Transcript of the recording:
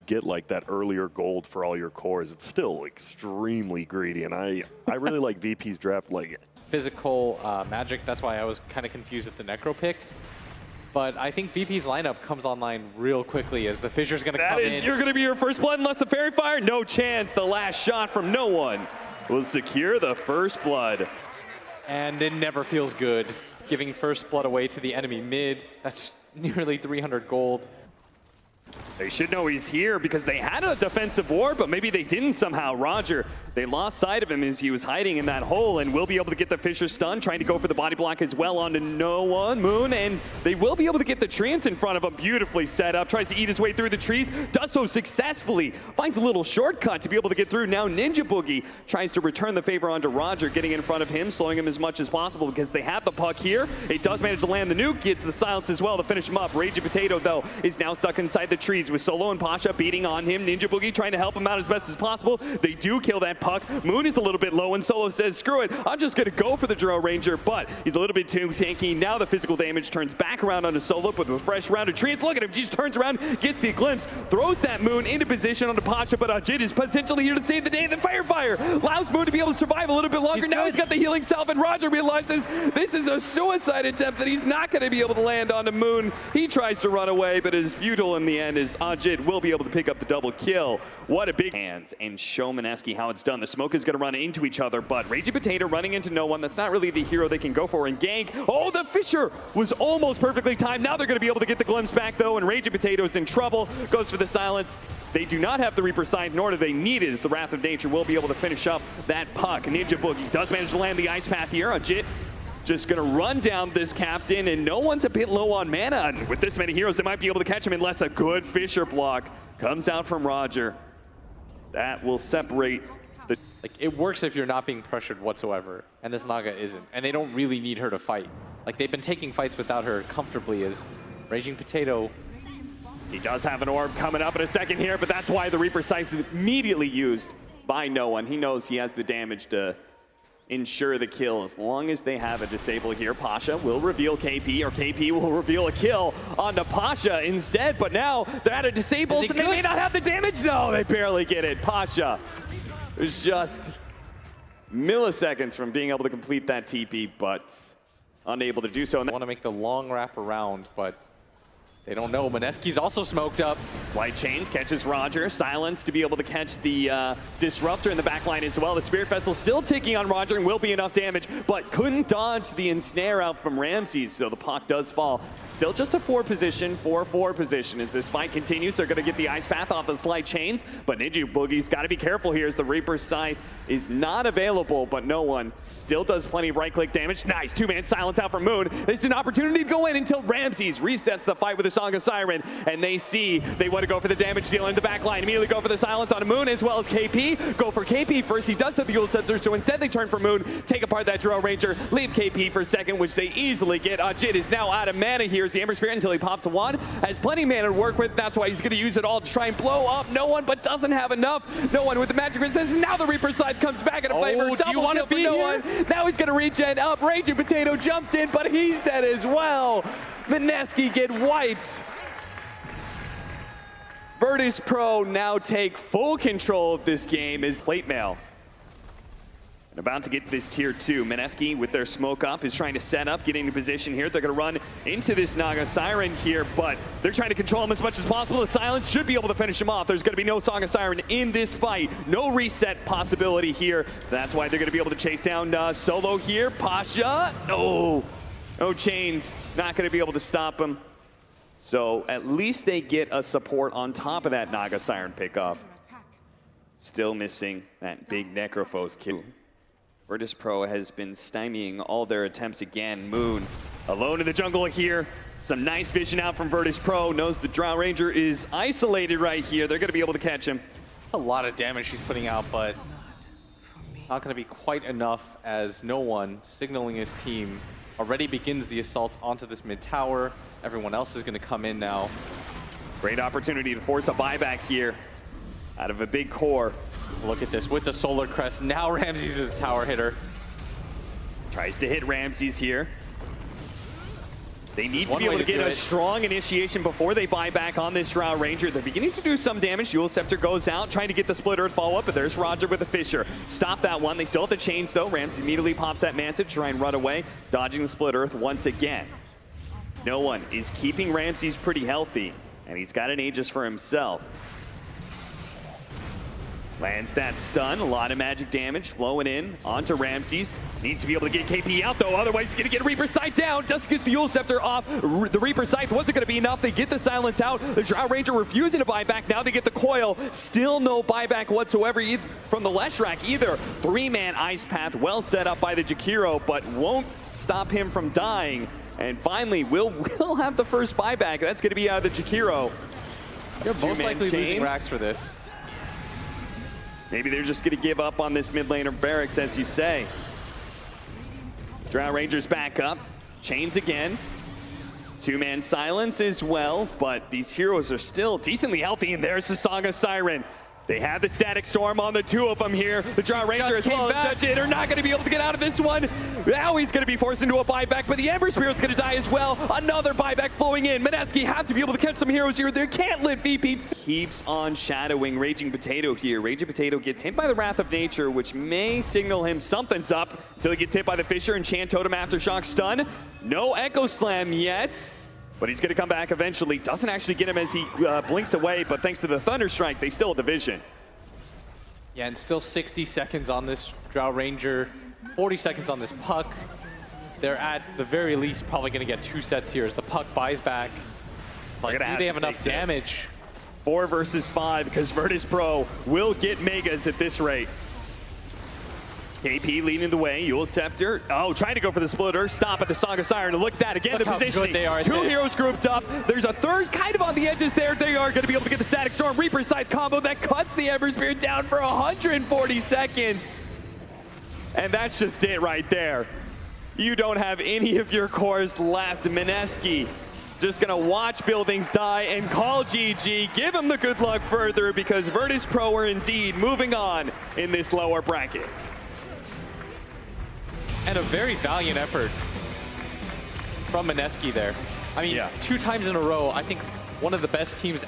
get like that earlier gold for all your cores, it's still extremely greedy. And I really like VP's draft. Like physical magic, that's why I was kind of confused with the Necro pick. But I think VP's lineup comes online real quickly as the Fissure's going to come in. You're going to be your first blood unless the Fairy Fire. No chance. The last shot from no one will secure the first blood. And it never feels good, giving first blood away to the enemy mid. That's nearly 300 gold. They should know he's here because they had a defensive ward, but maybe they didn't somehow. Roger, they lost sight of him as he was hiding in that hole, and will be able to get the Fissure stun, trying to go for the body block as well onto no one, Moon, and they will be able to get the treants in front of him. Beautifully set up, tries to eat his way through the trees, does so successfully, finds a little shortcut to be able to get through. Now Ninja Boogie tries to return the favor onto Roger, getting in front of him, slowing him as much as possible because they have the puck here. It does manage to land the nuke, gets the silence as well to finish him up. Raging Potato, though, is now stuck inside the trees with Solo and Pasha beating on him. Ninja Boogie trying to help him out as best as possible. They do kill that puck. Moon is a little bit low, and Solo says, screw it, I'm just going to go for the Drow Ranger, but he's a little bit too tanky. Now the physical damage turns back around onto Solo, but with a fresh round of treants. Look at him, he just turns around, gets the glimpse, throws that Moon into position onto Pasha, but Ajit is potentially here to save the day. The Fire allows Moon to be able to survive a little bit longer. Now he's got the healing self, and Roger realizes this is a suicide attempt that he's not going to be able to land onto Moon. He tries to run away, but it is futile in the end as Ajit will be able to pick up the double kill. What a big hands, and show Mineski how it's done. The smoke is going to run into each other, but Raging Potato running into no one. That's not really the hero they can go for and gank. Oh, the Fissure was almost perfectly timed. Now they're going to be able to get the glimpse back, though, and Raging Potato is in trouble. Goes for the silence. They do not have the Reaper Sight, nor do they need it, as the Wrath of Nature will be able to finish up that puck. Ninja Boogie does manage to land the Ice Path here. Ajit just going to run down this captain, and no one's a bit low on mana. And with this many heroes, they might be able to catch him unless a good Fissure block comes out from Roger. That will separate the... Like, it works if you're not being pressured whatsoever, and this Naga isn't. And they don't really need her to fight. Like, they've been taking fights without her comfortably as Raging Potato. He does have an orb coming up in a second here, but that's why the Reaper Sight is immediately used by no one. He knows he has the damage to ensure the kill. As long as they have a disable here, Pasha will reveal KP, or KP will reveal a kill onto Pasha instead, but now they're at a disable, and they may not have the damage. No, they barely get it. Pasha is just milliseconds from being able to complete that TP, but unable to do so. They want to make the long wrap around, but they don't know. Mineski's also smoked up. Slight chains catches Roger. Silence to be able to catch the Disruptor in the back line as well. The Spirit Vessel still ticking on Roger and will be enough damage, but couldn't dodge the ensnare out from Ramses, so the puck does fall. Still just a 4-4 position as this fight continues. They're going to get the Ice Path off the Slight Chains, but Ninja Boogie's got to be careful here as the Reaper's Sight is not available, but no one still does plenty of right-click damage. Nice two-man silence out from Moon. This is an opportunity to go in until Ramses resets the fight with a Song of Siren, and they see they want to go for the damage dealer in the back line. Immediately go for the silence on Moon as well as KP. Go for KP first. He does have the Ult Sensor, so instead they turn for Moon, take apart that Drow Ranger, leave KP for second, which they easily get. Ajit is now out of mana here as the Ember Spirit until he pops a wand. Has plenty of mana to work with. That's why he's going to use it all to try and blow up no one, but doesn't have enough. No one with the magic resistance. Now the Reaper side comes back into favor. Do you want to be here? Now he's going to regen up. Raging Potato jumped in, but he's dead as well. Mineski get wiped. Virtus.pro now take full control of this game as plate mail. And about to get this tier 2. Mineski with their smoke up is trying to set up, get into position here. They're going to run into this Naga Siren here, but they're trying to control him as much as possible. The silence should be able to finish him off. There's going to be no Song of Siren in this fight. No reset possibility here. That's why they're going to be able to chase down Solo here. Pasha, no chains. Not going to be able to stop him. So at least they get a support on top of that Naga Siren pickoff. Still missing that big Necrophos kill. Virtus.pro has been stymieing all their attempts again. Moon alone in the jungle here. Some nice vision out from Virtus.pro. Knows the Drow Ranger is isolated right here. They're going to be able to catch him. That's a lot of damage she's putting out, but not going to be quite enough as no one signaling his team already begins the assault onto this mid tower. Everyone else is going to come in now. Great opportunity to force a buyback here out of a big core. Look at this with the Solar Crest. Now Ramses is a tower hitter. Tries to hit Ramses here. They need to One be able way to to get do a it. strong initiation before they buy back on this Drow Ranger. They're beginning to do some damage. Dual Scepter goes out, trying to get the Split Earth follow-up, but there's Roger with the Fissure. Stop that one. They still have the chains, though. Ramsey immediately pops that Manta to try and run away, dodging the Split Earth once again. No one is keeping Ramsey's pretty healthy, and he's got an Aegis for himself. Lands that stun, a lot of magic damage flowing in onto Ramses. Needs to be able to get KP out though, otherwise he's gonna get Reaper Sight down. Just get the Dual Scepter off. The Reaper Sight wasn't gonna be enough. They get the silence out. The Drow Ranger refusing to buy back. Now they get the coil. Still no buyback whatsoever from the Leshrac either. 3-man Ice Path well set up by the Jakiro, but won't stop him from dying. And finally, we'll have the first buyback. That's gonna be out of the Jakiro. They're most likely losing chains. racks for this. Maybe they're just going to give up on this mid laner barracks, as you say. Drow Rangers back up. Chains again. 2-man silence as well, but these heroes are still decently healthy, and there's the Song of Siren. They have the Static Storm on the 2 of them here. The Drow Ranger as well as Judge are not going to be able to get out of this one. Now he's going to be forced into a buyback, but the Ember Spirit's going to die as well. Another buyback flowing in. Mineski have to be able to catch some heroes here. They can't let VP. Keeps on shadowing Raging Potato here. Raging Potato gets hit by the Wrath of Nature, which may signal him something's up until he gets hit by the Fissure and Chant Totem Aftershock stun. No Echo Slam yet. But he's going to come back eventually. Doesn't actually get him as he blinks away, but thanks to the Thunder Strike, they still have the vision. Yeah, and still 60 seconds on this Drow Ranger, 40 seconds on this Puck. They're at the very least probably going to get 2 sets here as the Puck buys back. But do they have enough damage? 4 versus 5 because Virtus.pro will get Megas at this rate. KP leading the way, Dual Scepter. Oh, trying to go for the splitter. Stop at the Song of Siren. Look at that again. Look the how positioning. good they are at 2 this. heroes grouped up. There's a third kind of on the edges there. They are going to be able to get the Static Storm Reaper Sight combo that cuts the Ember Spirit down for 140 seconds. And that's just it right there. You don't have any of your cores left. Mineski just going to watch buildings die and call GG. Give him the good luck further because Virtus.pro are indeed moving on in this lower bracket. And a very valiant effort from Mineski there. I mean, 2 times in a row, I think one of the best teams